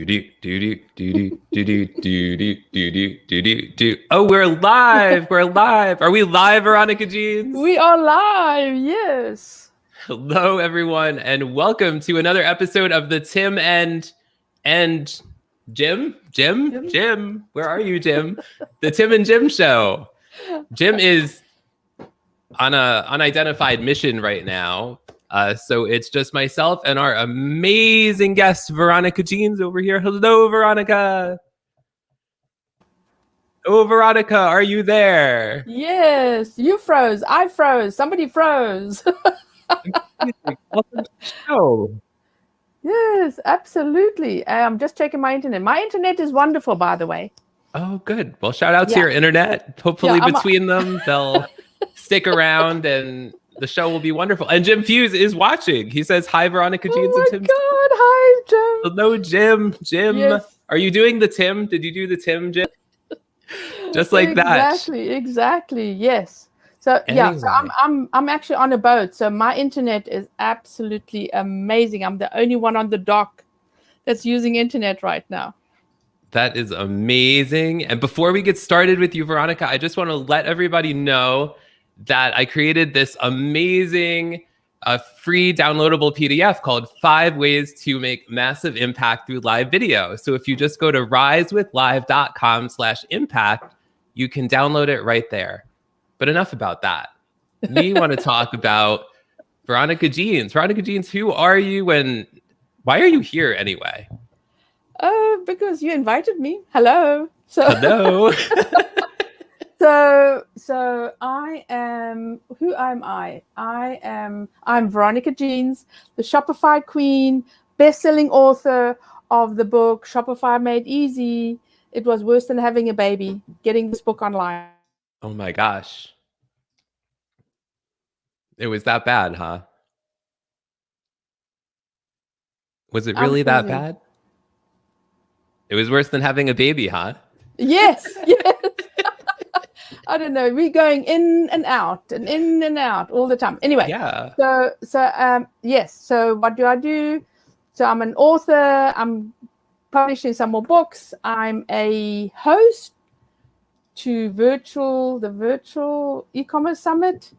Oh, we're live. We're live. Are we live, Veronica Jeans? We are live. Yes. Hello, everyone, and welcome to another episode of the Tim and Jim. Where are you, Jim? The Tim and Jim show. Jim is on a unidentified mission right now. So it's just myself and our amazing guest, Veronica Jeans, over here. Hello, Veronica. Oh, Veronica, are you there? Yes. You froze. I froze. Somebody froze. Welcome to the show. Yes, absolutely. I'm just checking my internet. My internet is wonderful, by the way. Oh, good. Well, shout out to your internet. Hopefully between them, they'll stick around and the show will be wonderful. And Jim Fuse is watching. He says, hi, Veronica Jeans and Tim. Oh, my God. Hi, Jim. Hello, Jim. Jim, yes. Are you doing the Tim? Did you do the Tim, Jim? Just like that. Exactly. Yes. So, anyway. So I'm actually on a boat. So my internet is absolutely amazing. I'm the only one on the dock that's using internet right now. That is amazing. And before we get started with you, Veronica, I just want to let everybody know that I created this amazing free downloadable PDF called 5 Ways to Make Massive Impact Through Live Video. So if you just go to risewithlive.com/impact, you can download it right there. But enough about that. We want to talk about Veronica Jeans. Veronica Jeans, who are you and why are you here anyway? Because you invited me. Hello. Hello. So I am, who am I? I'm Veronica Jeans, the Shopify Queen, best-selling author of the book Shopify Made Easy. It was worse than having a baby, getting this book online. Oh my gosh. It was that bad, huh? Was it really that bad? It was worse than having a baby, huh? Yes. I don't know. We're going in and out all the time. Anyway. Yeah. Yes. So what do I do? So I'm an author. I'm publishing some more books. I'm a host to the Virtual Ecommerce Summit.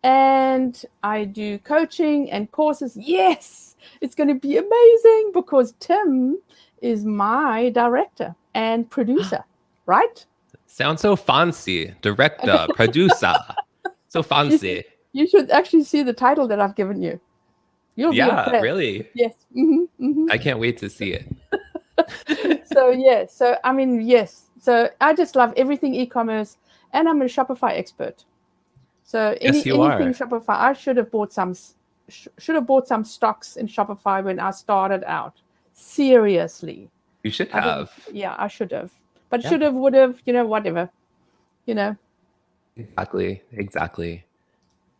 And I do coaching and courses. Yes, it's going to be amazing because Tim is my director and producer, right? Sounds so fancy. Director, producer. So fancy. You should actually see the title that I've given you. You'll be impressed. Really? Yes. Mm-hmm, mm-hmm. I can't wait to see it. So I just love everything e-commerce and I'm a Shopify expert. So anything Shopify, I should have bought some stocks in Shopify when I started out. Seriously. You should have. I should have. But should have, would have, whatever. Exactly.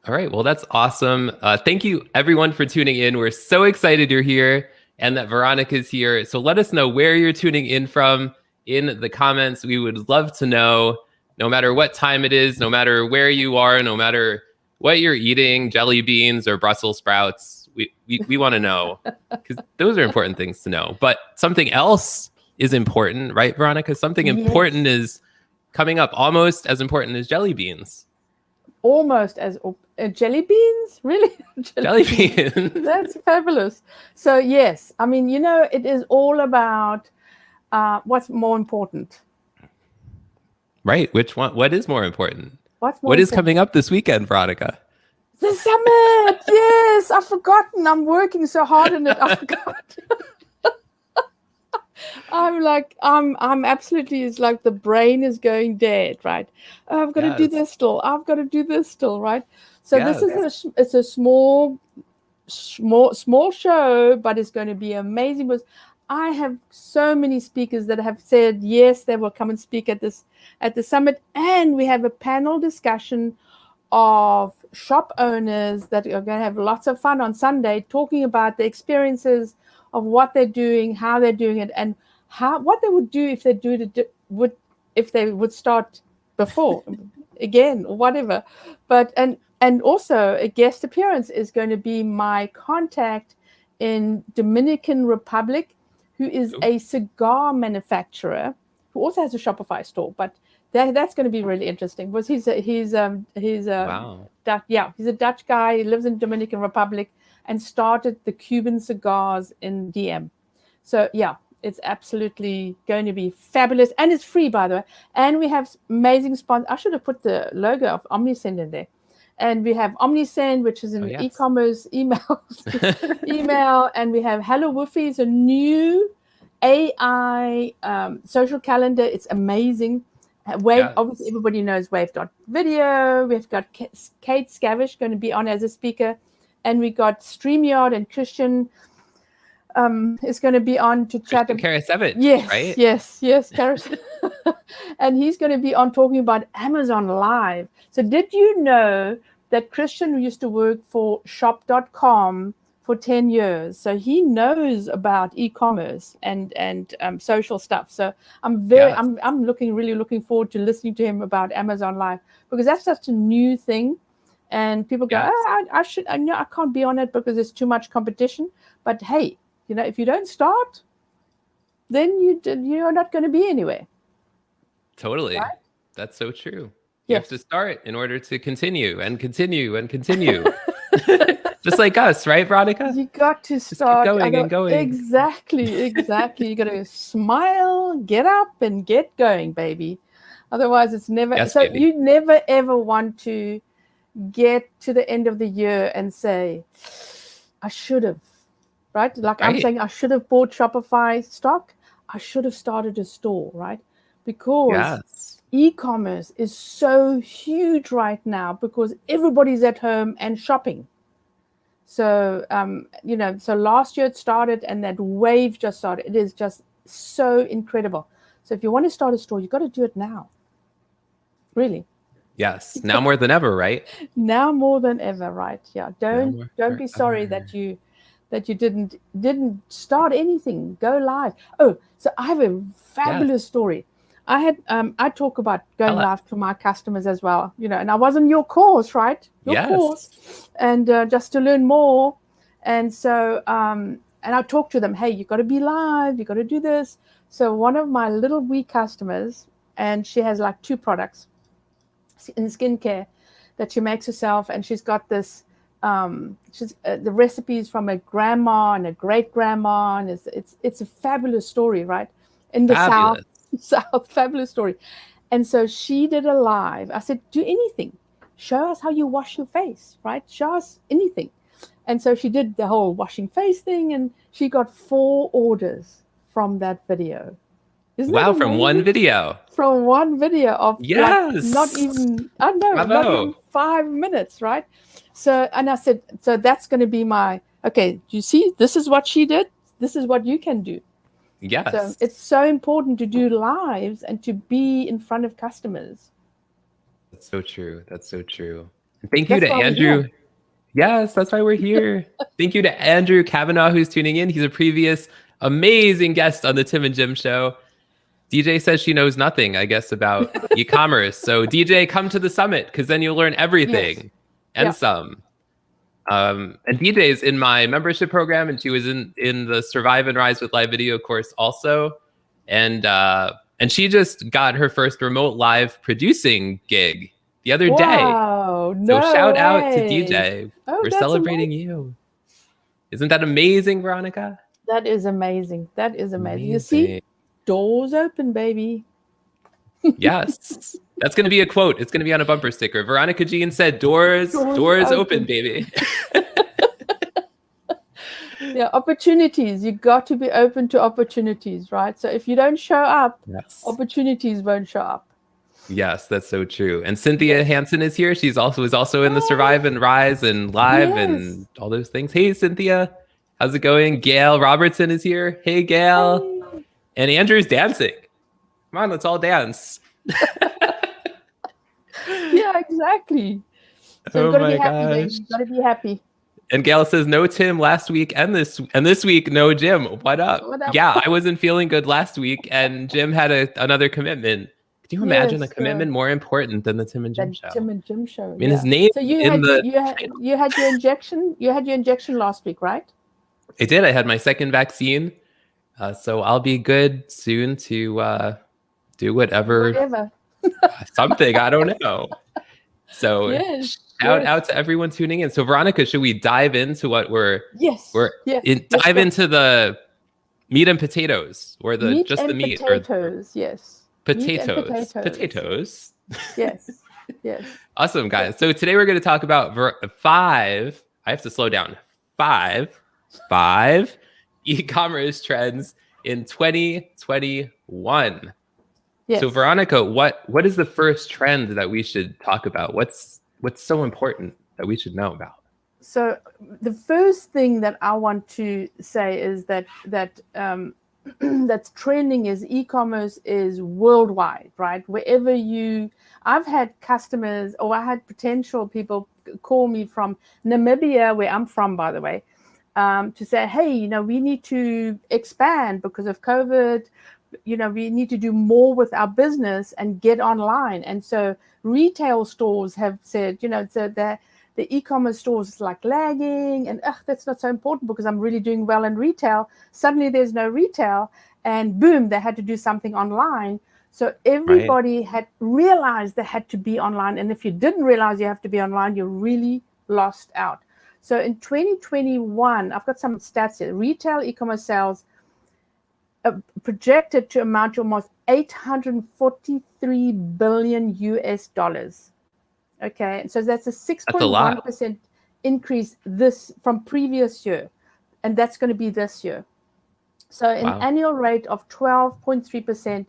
All right. Well, that's awesome. Thank you, everyone, for tuning in. We're so excited you're here and that Veronica's here. So let us know where you're tuning in from in the comments. We would love to know, no matter what time it is, no matter where you are, no matter what you're eating, jelly beans or Brussels sprouts. We want to know because those are important things to know. But something else is important, right, Veronica? Something important is coming up, almost as important as jelly beans. Almost as jelly beans? Really? Jelly beans. That's fabulous. So yes, I mean, it is all about what's more important. Right. Which one? What is more important? What is coming up this weekend, Veronica? The summit. Yes, I've forgotten. I'm working so hard on it. I forgot. I'm absolutely, it's like the brain is going dead, right? Oh, I've got to do this still. Right? So this is a small show, but it's going to be amazing because I have so many speakers that have said, yes, they will come and speak at the summit. And we have a panel discussion of shop owners that are going to have lots of fun on Sunday talking about the experiences of what they're doing, how they're doing it, and what they would do if they would start before again or whatever. But and also a guest appearance is going to be my contact in Dominican Republic who is a cigar manufacturer who also has a Shopify store. But that's going to be really interesting because he's Wow. he's a Dutch guy. He lives in Dominican Republic and started the Cuban cigars in DM. So yeah, it's absolutely going to be fabulous, and it's free, by the way. And we have amazing sponsors. I should have put the logo of OmniSend in there. And we have OmniSend, which is an e-commerce email, and we have Hello Woofy, is a new AI social calendar. It's amazing. Wave, obviously, everybody knows Wave.video. We've got Kate Scavish going to be on as a speaker, and we got StreamYard, and Christian is going to be on to chat. Karasevich, yes, right? Yes, Karasevich. And he's going to be on talking about Amazon Live. So did you know that Christian used to work for shop.com for 10 years? So he knows about e-commerce and social stuff. So I'm really looking forward to listening to him about Amazon Live, because that's such a new thing. And people go, I can't be on it because there's too much competition. But hey, if you don't start, then you're not going to be anywhere. Totally. Right? That's so true. You have to start in order to continue and continue and continue. Just like us, right, Veronica? You got to start going and going. Exactly. You got to smile, get up, and get going, baby. Otherwise, it's never. Baby. You never ever want to get to the end of the year and say, I should have. Right? Like I'm saying, I should have bought Shopify stock. I should have started a store, right? Because e-commerce is so huge right now because everybody's at home and shopping. So, so last year it started and that wave just started. It is just so incredible. So if you want to start a store, you got to do it now. Really. Yes. Now more than ever, right? Now more than ever, right? Yeah. Don't be sorry that you didn't start anything. Go live. Oh, so I have a fabulous story. I talk about going live to my customers as well, and I was in your course, right? Your course, and just to learn more. And so, and I talk to them, hey, you got to be live, you got to do this. So one of my little wee customers, and she has like 2 products in skincare that she makes herself, and she's got this. She's the recipes from a grandma and a great grandma, and it's a fabulous story, right? In the South, fabulous story. And so she did a live. I said, do anything. Show us how you wash your face, right? Show us anything. And so she did the whole washing face thing, and she got 4 orders from that video. Isn't that amazing? From one video. From one video of not even 5 minutes, right? So, and I said, so that's going to be do you see, this is what she did. This is what you can do. Yes. So it's so important to do lives and to be in front of customers. That's so true. And thank you to Andrew. Yes, that's why we're here. Thank you to Andrew Kavanaugh, who's tuning in. He's a previous amazing guest on the Tim and Jim show. DJ says she knows nothing, I guess, about e-commerce. So DJ, come to the summit, because then you'll learn everything and some. And DJ is in my membership program, and she was in the Survive and Rise with Live Video course also. And she just got her first remote live producing gig the other day. So shout out to DJ. We're celebrating you. Isn't that amazing, Veronica? That is amazing. You see, doors open, baby. Yes. That's going to be a quote. It's going to be on a bumper sticker. Veronica Jeans said, doors open, baby. Yeah, opportunities. You got to be open to opportunities, right? So if you don't show up, opportunities won't show up. Yes, that's so true. And Cynthia Hansen is here. She's also in the Survive and Rise and Live and all those things. Hey, Cynthia. How's it going? Gail Robertson is here. Hey, Gail. Hey. And Andrew's dancing. Come on, let's all dance. Yeah, exactly. So you've got to be happy, baby. You've got to be happy. And Gail says, no Tim last week and this week, no Jim. What up? Yeah, I wasn't feeling good last week, and Jim had another commitment. Can you imagine a commitment more important than the Tim and Jim show? Tim and Jim show. I mean, his name. So you had your injection. You had your injection last week, right? I did. I had my second vaccine. So I'll be good soon to do Whatever. something. I don't know. So Yes. shout Yes. out to everyone tuning in. So Veronica, should we dive into what we're Yes. Yes. Let's dive go. into the meat and potatoes, or Meat just the and meat, or potatoes. Yes. Meat and potatoes? potatoes. Potatoes. Yes. Yes. Awesome, guys. So today we're going to talk about five. I have to slow down. Five e-commerce trends in 2021. Yes. So Veronica, what is the first trend that we should talk about? What's so important that we should know about? So the first thing that I want to say is that that's trending is e-commerce is worldwide, right? Wherever I've had customers, or I had potential people call me from Namibia, where I'm from, by the way, to say, hey, we need to expand because of COVID. We need to do more with our business and get online. And so retail stores have said, so that the e-commerce stores is like lagging, and that's not so important because I'm really doing well in retail. Suddenly there's no retail, and boom, they had to do something online. So everybody had realized they had to be online. And if you didn't realize you have to be online, you really lost out. So in 2021, I've got some stats here. Retail e-commerce sales projected to amount to almost 843 billion US dollars. Okay, so that's a 6.1% increase this from previous year, and that's going to be this year. So an annual rate of 12.3%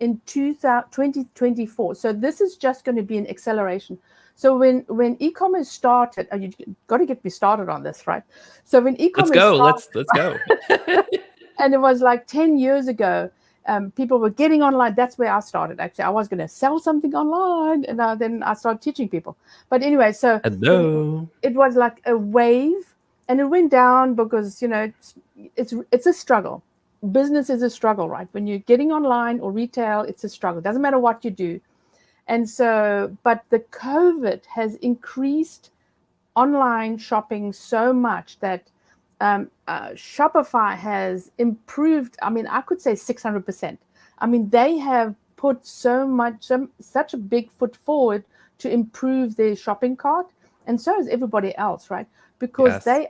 in 2024. So this is just going to be an acceleration. So when e-commerce started, you got to get me started on this, right? So when e-commerce let's go. And it was like 10 years ago, people were getting online. That's where I started, actually. I was going to sell something online, and then I started teaching people. But anyway, so it was like a wave, and it went down because, it's a struggle. Business is a struggle, right? When you're getting online or retail, it's a struggle. It doesn't matter what you do. And so, but the COVID has increased online shopping so much that Shopify has improved. I mean, I could say 600%. I mean, they have put such a big foot forward to improve their shopping cart, and so is everybody else, right? Because I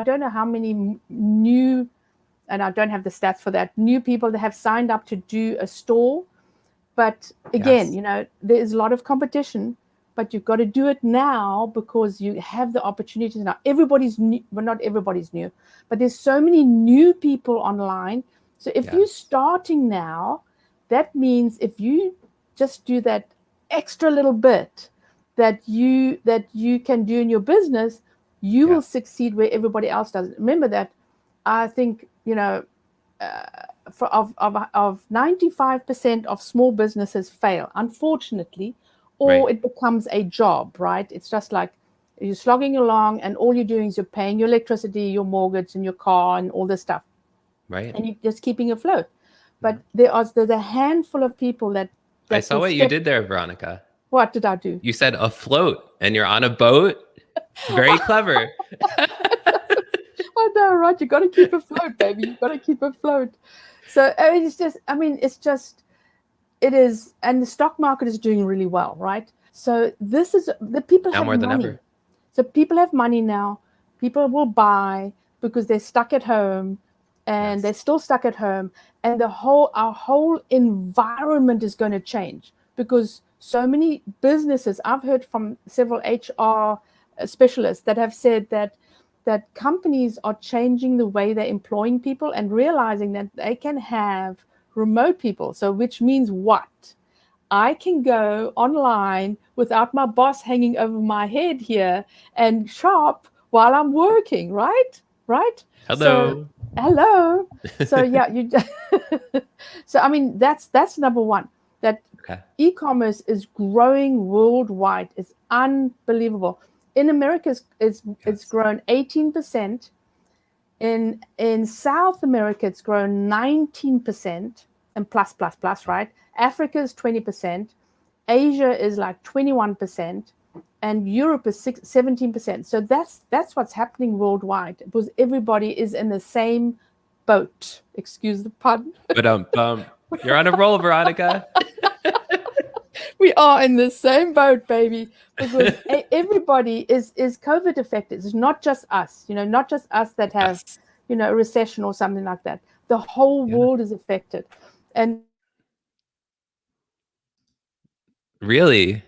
don't know how many new, and I don't have the stats for that, new people that have signed up to do a store. But again, there is a lot of competition. But you've got to do it now because you have the opportunities now. Everybody's new, well, not everybody's new, but there's so many new people online. So if you're starting now, that means if you just do that extra little bit that you can do in your business, you will succeed where everybody else doesn't. Remember that. I think of 95% of small businesses fail, unfortunately. Or it becomes a job, right? It's just like you're slogging along, and all you're doing is you're paying your electricity, your mortgage, and your car, and all this stuff. Right. And you're just keeping afloat. But there's a handful of people that I saw what you did there, Veronica. What did I do? You said afloat, and you're on a boat. Very clever. I know, right? You got to keep afloat, baby. You got to keep afloat. So it is, and the stock market is doing really well, right? So this is the people have more than money. Ever. So people have money now. People will buy because they're stuck at home, and they're still stuck at home. And our whole environment is going to change because so many businesses. I've heard from several HR specialists that have said that companies are changing the way they're employing people and realizing that they can have remote people. So which means what? I can go online without my boss hanging over my head here and shop while I'm working, right? Hello. So you so I mean that's number one. That e-commerce is growing worldwide. It's unbelievable. In America it's grown 18%. In South America, it's grown 19% and plus, right? Africa is 20%. Asia is like 21%. And Europe is 17%. So that's what's happening worldwide because everybody is in the same boat. Excuse the pun. But you're on a roll, Veronica. We are in the same boat, baby, because everybody is COVID affected. It's not just us, not just us that have, Yes. A recession or something like that. The whole world is affected. And really,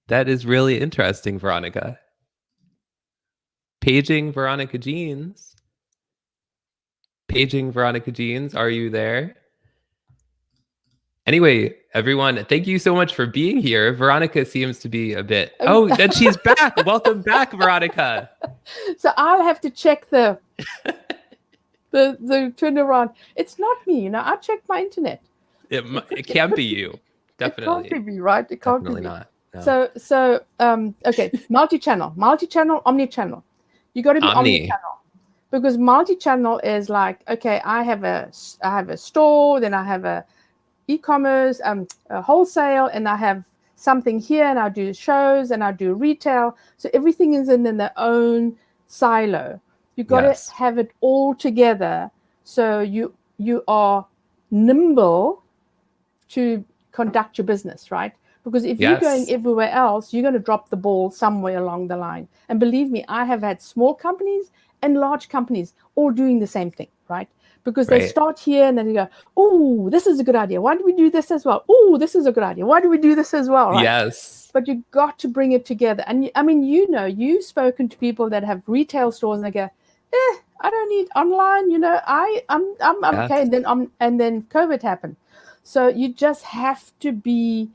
that is really interesting, Veronica. Paging Veronica Jeans. Paging Veronica Jeans, are you there? Anyway, everyone, thank you so much for being here. Veronica seems to be a bit... Oh, then she's back. Welcome back, Veronica. So I'll have to check the turnaround. It's not me, I checked my internet. It can't be you. Definitely. It can't be me, right? It can't Definitely be me. not. No. So okay, multi-channel, omni-channel. You got to be omni-channel, because multi-channel is like, okay, I have a store, then I have a e-commerce, a wholesale, and I have something here, and I do shows, and I do retail. So everything is in their own silo. You got to have it all together, so you are nimble to conduct your business, right? Because if you're going everywhere else, you're going to drop the ball somewhere along the line. And believe me, I have had small companies and large companies all doing the same thing, right? Because they start here and then you go, oh, this is a good idea. Why do we do this as well? Oh, this is a good idea. Why do we do this as well? Right? Yes. But you got to bring it together. And I mean, you've spoken to people that have retail stores and they go, I don't need online. I'm okay. And then COVID happened. So you just have to be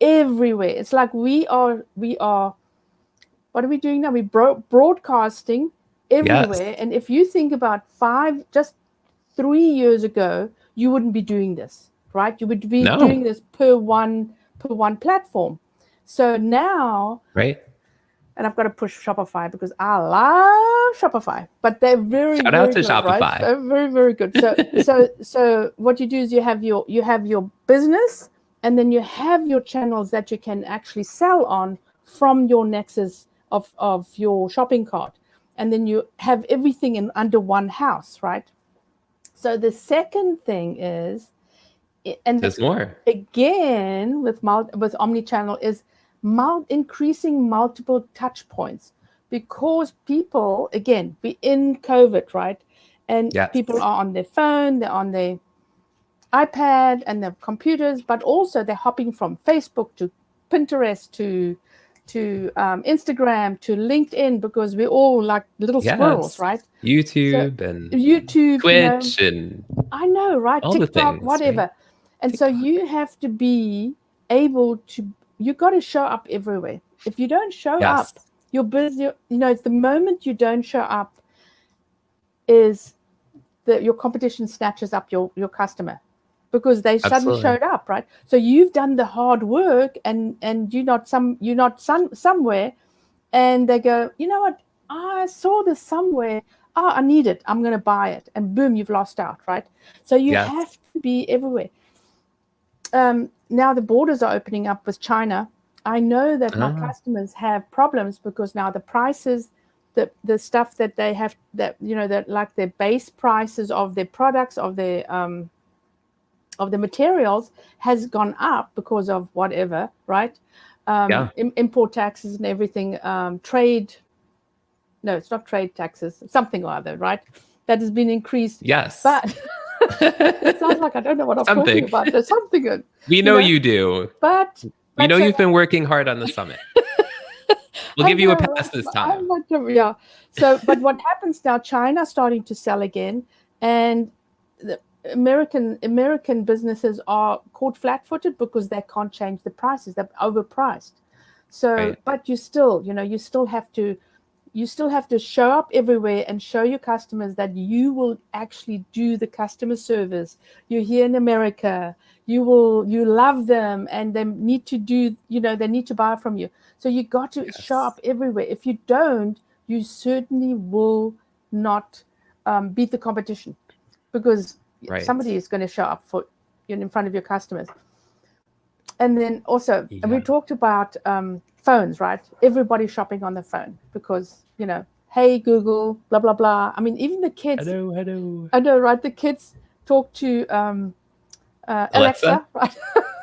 everywhere. It's like we are. What are we doing now? We're broadcasting everywhere. And if you think about just 3 years ago, you wouldn't be doing this, right? You would be doing this per one platform. So now, right? And I've got to push Shopify because I love Shopify, but they're very Shout very out to good, Shopify. right? They're very very good. So what you do is you have your business, and then you have your channels that you can actually sell on from your nexus of your shopping cart, and then you have everything under one house, right? So the second thing is, and there's more again with omnichannel, is increasing multiple touch points, because people, again, we're in COVID, right? And people are on their phone, they're on their iPad and their computers, but also they're hopping from Facebook to Pinterest to Instagram to LinkedIn, because we're all like little squirrels, right? YouTube and Twitch and I know, right? all TikTok, the things, whatever. right? And TikTok. So you have to be able to. You got to show up everywhere. If you don't show up, you're busy. It's the moment you don't show up is that your competition snatches up your customer, because they suddenly showed up, right? So you've done the hard work, and you're not somewhere, and they go, you know what? I saw this somewhere. Oh, I need it. I'm going to buy it, and boom, you've lost out, right? So you have to be everywhere. Now the borders are opening up with China. I know that my customers have problems, because now the prices, the stuff that they have, that like their base prices of their products, of their of the materials, has gone up because of whatever, right? Import taxes and everything, trade. No, it's not trade taxes, something or other, right? That has been increased. Yes. But it sounds like I don't know what I'm talking about. There's something good. We know you do. But we know you've been working hard on the summit. We'll give you a pass this time. So, but what happens now? China's starting to sell again, and the American businesses are caught flat-footed because they can't change the prices. They're overpriced. So, but you still have to show up everywhere and show your customers that you will actually do the customer service. You're here in America. You love them, and they need to do, they need to buy from you. So you got to show up everywhere. If you don't, you certainly will not beat the competition, because somebody is going to show up for in front of your customers. And then also, and we talked about phones, right? Everybody's shopping on the phone, because hey Google, blah blah blah. I mean, even the kids. Hello. I know, right? The kids talk to Alexa, right?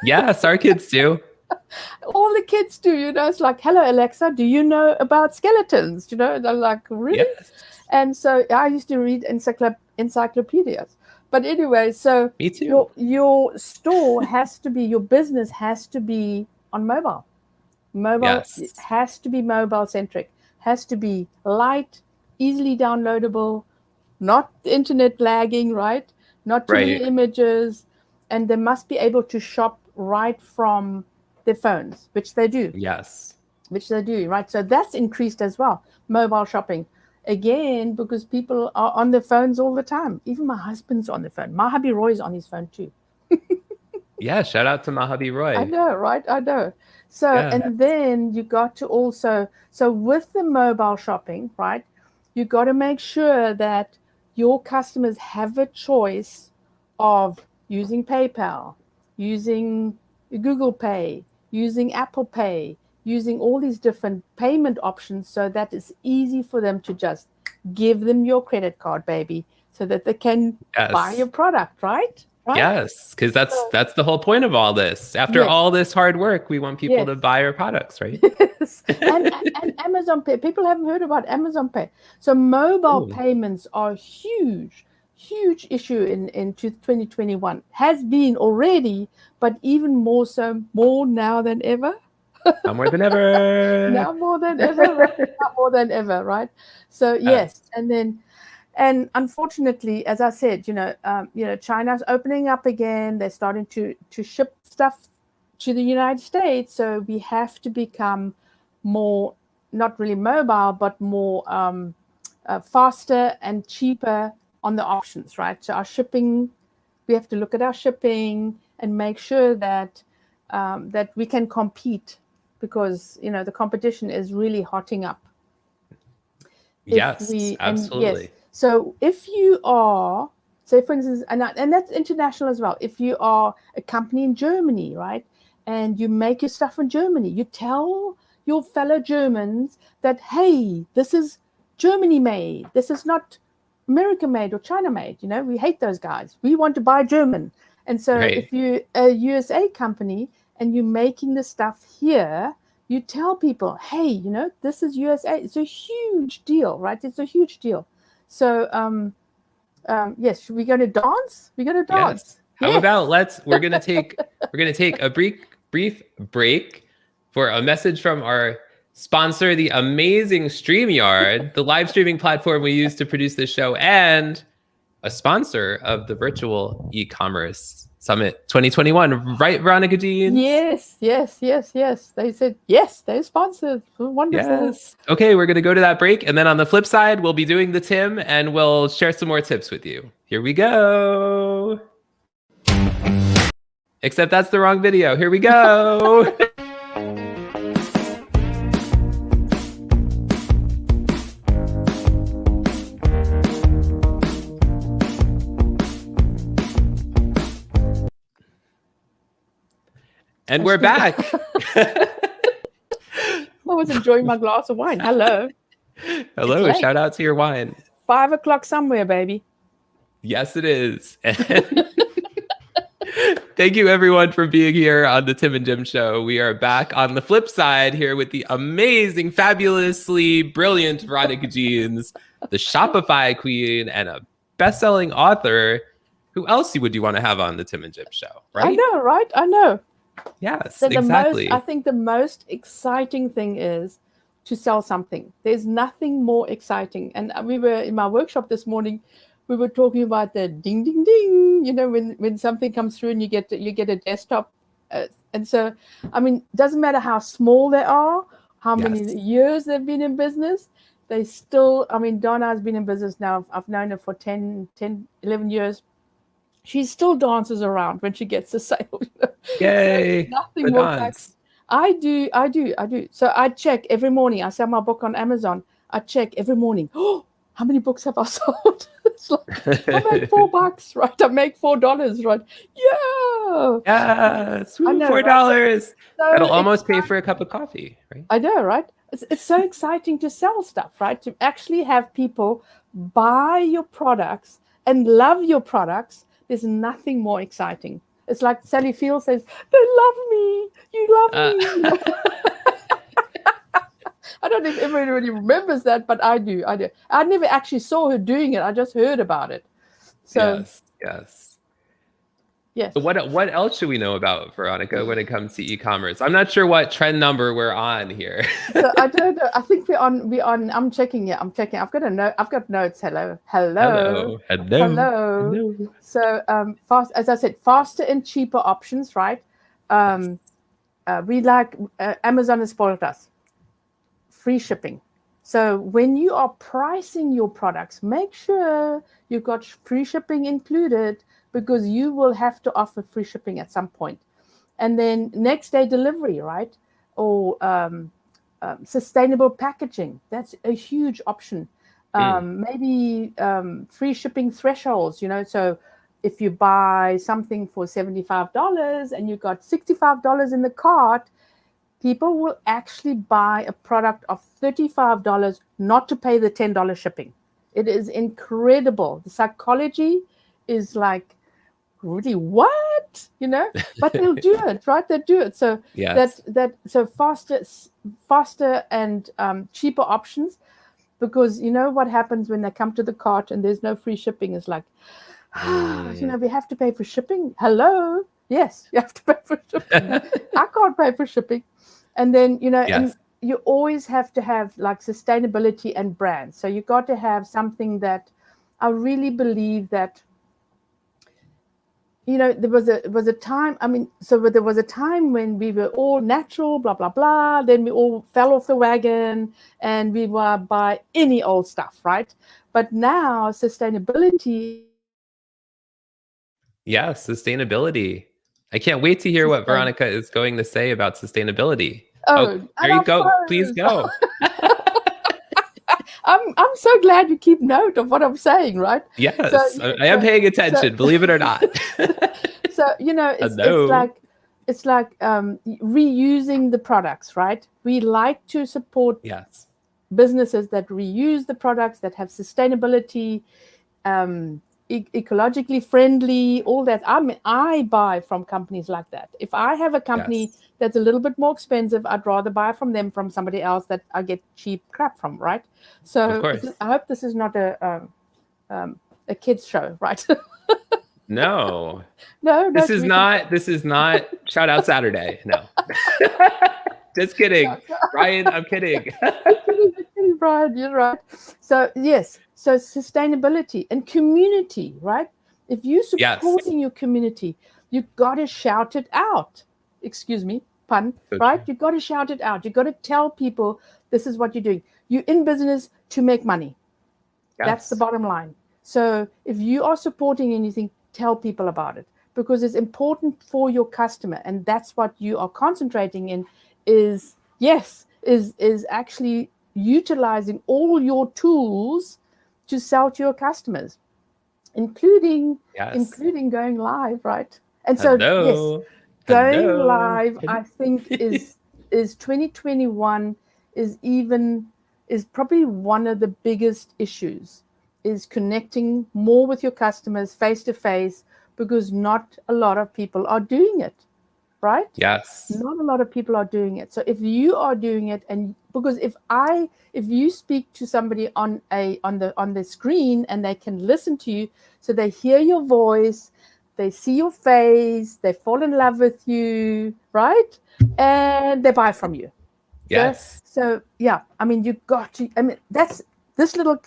Yes, our kids do. All the kids do, it's like, hello Alexa, do you know about skeletons? They're like, really? Yes. And so I used to read encyclopedias. But anyway, so Me too. your store has to be, your business has to be on mobile. Yes. Has to be mobile centric, has to be light, easily downloadable, not the internet lagging, right? Not too many images, and they must be able to shop right from their phones, which they do. Yes. Which they do, right? So that's increased as well, mobile shopping. Again, because people are on their phones all the time. Even my husband's on the phone. My hubby Roy's on his phone too. Yeah, shout out to Mahabi Roy. I know, right? I know. So, and then you got to also, so with the mobile shopping, right, you got to make sure that your customers have a choice of using PayPal, using Google Pay, using Apple Pay, using all these different payment options, so that it's easy for them to just give them your credit card, baby, so that they can buy your product, right? Right? Yes, because that's the whole point of all this. After all this hard work, we want people to buy our products, right? Yes. And Amazon Pay. People haven't heard about Amazon Pay. So mobile payments are a huge issue in 2021. Has been already, but even more so, more now than ever. Now more than ever. Now more than ever. Right? Now more than ever, right? So yes, and unfortunately, as I said, China's opening up again. They're starting to ship stuff to the United States. So we have to become more, not really mobile, but more faster and cheaper on the options, right? So our shipping, we have to look at our shipping and make sure that that we can compete, because the competition is really hotting up. Yes, absolutely. So if you are, say for instance, and that's international as well, if you are a company in Germany, right, and you make your stuff in Germany, you tell your fellow Germans that, hey, this is Germany made. This is not America made or China made. We hate those guys. We want to buy German. And so if you're a USA company and you're making the stuff here, you tell people, hey, this is USA. It's a huge deal, right? It's a huge deal. So, yes, we're going to dance. We're going to dance. Yes. How about we're going to take a brief break for a message from our sponsor, the amazing StreamYard, the live streaming platform we use to produce this show, and a sponsor of the Virtual Ecommerce Summit 2021, right, Veronica Jeans? Yes. They said yes, they're sponsored. Wonderful. Yes. Okay, we're going to go to that break. And then on the flip side, we'll be doing the Tim and we'll share some more tips with you. Here we go. Except that's the wrong video. Here we go. And we're back. I was enjoying my glass of wine. Hello. Hello. Shout out to your wine. 5 o'clock somewhere, baby. Yes, it is. Thank you, everyone, for being here on the Tim and Jim Show. We are back on the flip side here with the amazing, fabulously brilliant Veronica Jeans, the Shopify Queen, and a best-selling author. Who else would you want to have on the Tim and Jim Show, right? I know, right? I know. Yes, so exactly. I think the most exciting thing is to sell something. There's nothing more exciting. And we were in my workshop this morning. We were talking about the ding, ding, ding. When something comes through and you get a desktop. And so, I mean, doesn't matter how small they are, how many years they've been in business. They still. I mean, Donna has been in business now. I've known her for 10, 11 years. She still dances around when she gets a sale. Yay! So nothing more exciting. I do. So I check every morning. I sell my book on Amazon. I check every morning. Oh, how many books have I sold? It's like, I make $4, right? I make $4, right? Yeah. Yes, I know, right? $4. So That'll almost exciting. pay for a cup of coffee, right? I know, right? It's so exciting to sell stuff, right? To actually have people buy your products and love your products. There's nothing more exciting. It's like Sally Field says, they love me. You love me. You know? I don't know if everybody remembers that, but I do. I never actually saw her doing it. I just heard about it. So Yes. yes. So what else should we know about Veronica when it comes to e-commerce? I'm not sure what trend number we're on here. So I don't know. I think we're on. I'm checking. Yeah, I'm checking. I've got a note. I've got notes. Hello. So fast, as I said, faster and cheaper options, right? We like Amazon has spoiled us. Free shipping. So when you are pricing your products, make sure you've got free shipping included, because you will have to offer free shipping at some point. And then next day delivery, right? Or sustainable packaging. That's a huge option. Maybe free shipping thresholds, you know. So if you buy something for $75 and you got $65 in the cart, people will actually buy a product of $35 not to pay the $10 shipping. It is incredible. The psychology is like, really, what? You know, but they'll do it, right? They do it. So so faster and cheaper options, because you know what happens when they come to the cart and there's no free shipping is like, you know, we have to pay for shipping. Hello, yes, you have to pay for shipping. I can't pay for shipping. And then, you know, and you always have to have like sustainability and brand. So you got to have something that I really believe that, you know, there was a time, I mean, so there was a time when we were all natural, blah, blah, blah. Then we all fell off the wagon and we were buy any old stuff, right? But now sustainability. Yeah, sustainability. I can't wait to hear what Veronica is going to say about sustainability. Oh, there you go. Please go. I'm so glad you keep note of what I'm saying, right? Yes, I am paying attention, believe it or not. So, you know, it's like reusing the products, right? We like to support businesses that reuse the products, that have sustainability, ecologically friendly, all that. I buy from companies like that. If I have a company that's a little bit more expensive, I'd rather buy from them from somebody else that I get cheap crap from, right? So I hope this is not a kids show, right? No. This is not Shout Out Saturday. No. Just kidding. Brian, I'm kidding. I'm kidding, Brian, you're right. So yes, so sustainability and community, right? If you're supporting your community, you got to shout it out. Excuse me, pun, right? You got to shout it out. You got to tell people this is what you're doing. You're in business to make money. That's the bottom line. So if you are supporting anything, tell people about it, because it's important for your customer, and that's what you are concentrating in. Is actually utilizing all your tools to sell to your customers, including going live, right? And so going live, I think is 2021 is probably one of the biggest issues, is connecting more with your customers face to face, because not a lot of people are doing it, right? Yes. Not a lot of people are doing it. So if you are doing it, and because if you speak to somebody on the screen and they can listen to you, so they hear your voice, they see your face, they fall in love with you, right? And they buy from you. Yes. So yeah, I mean, you got to. I mean, this little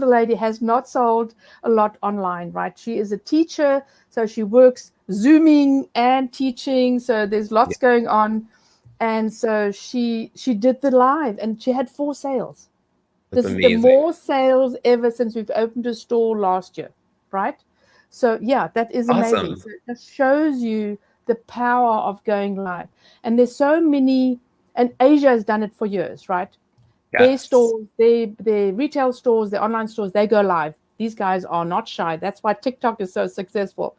lady has not sold a lot online, right? She is a teacher, so she works Zooming and teaching. So there's lots going on, and so she did the live, and she had 4 sales. This is the more sales ever since we've opened a store last year, right? So yeah, that is amazing. So it shows you the power of going live, and there's so many. And Asia has done it for years, right? Their Yes. stores, their retail stores, their online stores, they go live. These guys are not shy. That's why TikTok is so successful.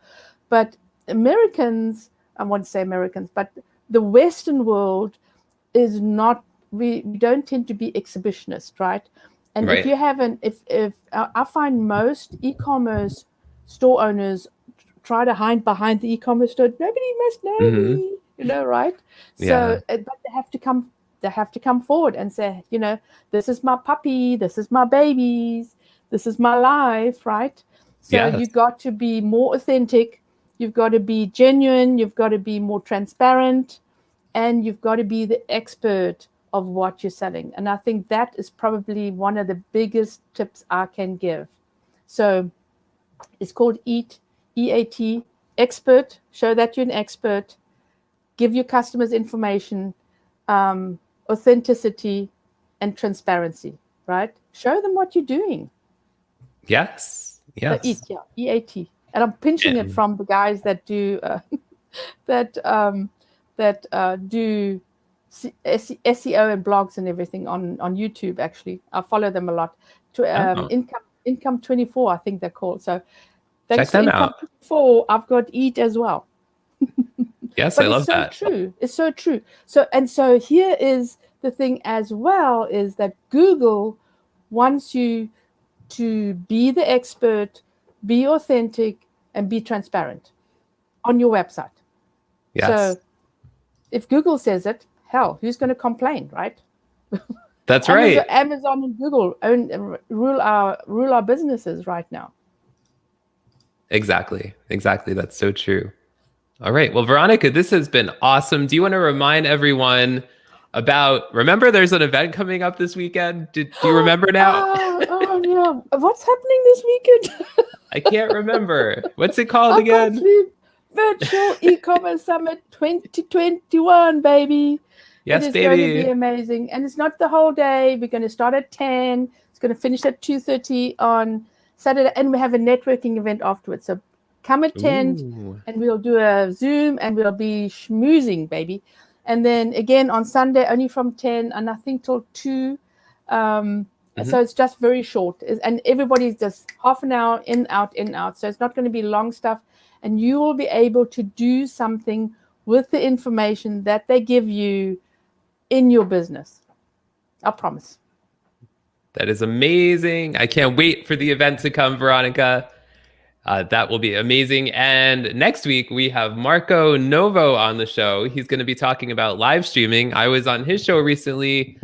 But Americans, I want to say Americans, but the Western world is not, we don't tend to be exhibitionist, right? And if Right. you haven't, if I find most e-commerce store owners try to hide behind the e-commerce store, nobody must know Hmm. me, right? Yeah. So, but they have to come forward and say, this is my puppy, this is my babies, this is my life, right? So Yes. you got to be more authentic, you've got to be genuine, you've got to be more transparent, and you've got to be the expert of what you're selling. And I think that is probably one of the biggest tips I can give. So it's called EAT, expert. Show that you're an expert. Give your customers information, authenticity, and transparency, right? Show them what you're doing. Yes. So Yes. EAT. And I'm pinching it And from the guys that do that do SEO and blogs and everything on YouTube. Actually, I follow them a lot. oh, Income 24, I think they're called. So check thanks to them Income out. 24, I've got EAT as well. Yes, I But it's love so that. true. It's so true. So here is the thing as well, is that Google wants you to be the expert, be authentic, and be transparent on your website. Yes. So if Google says it, hell, who's going to complain, right? That's right. Amazon and Google rule our businesses right now. Exactly. Exactly. That's so true. All right. Well, Veronica, this has been awesome. Do you want to remind everyone about, remember there's an event coming up this weekend? Do you remember now? Oh, yeah. What's happening this weekend? I can't remember. What's it called I can't again? sleep. Virtual Ecommerce Summit 2021, baby. It Yes, is going to be baby. amazing. And it's not the whole day. We're going to start at 10. It's going to finish at 2:30 on Saturday. And we have a networking event afterwards. So come attend Ooh. and we'll do a Zoom and we'll be schmoozing, baby. And then again on Sunday, only from 10 and I think till 2. So it's just very short. And everybody's just half an hour in, out, in, out. So it's not going to be long stuff. And you will be able to do something with the information that they give you in your business. I promise. That is amazing. I can't wait for the event to come, Veronica. That will be amazing. And next week, we have Marco Novo on the show. He's going to be talking about live streaming. I was on his show recently,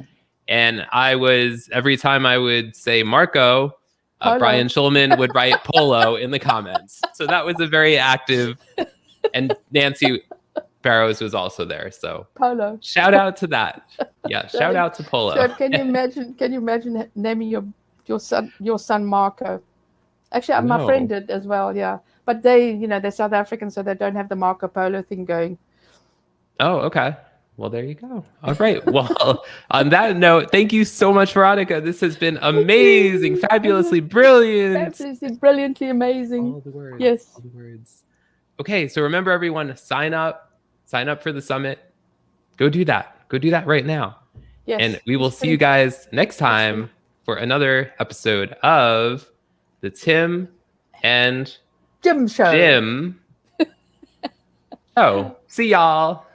and every time I would say Marco, Brian Schulman would write Polo in the comments. So that was a very active, and Nancy Barrows was also there. So Polo. Shout out to that. Yeah, shout out to Polo. So can you imagine naming your son Marco? Actually, my friend did as well, yeah. But they're South African, so they don't have the Marco Polo thing going. Oh, okay. Well, there you go. All right. Well, on that note, thank you so much, Veronica. This has been amazing, fabulously brilliant. Absolutely brilliantly amazing. All the words. Yes. All the words. Okay, so remember, everyone, sign up for the summit. Go do that. Go do that right now. Yes. And we will see you guys next time for another episode of the Tim and Jim Show. Jim. Oh, see y'all.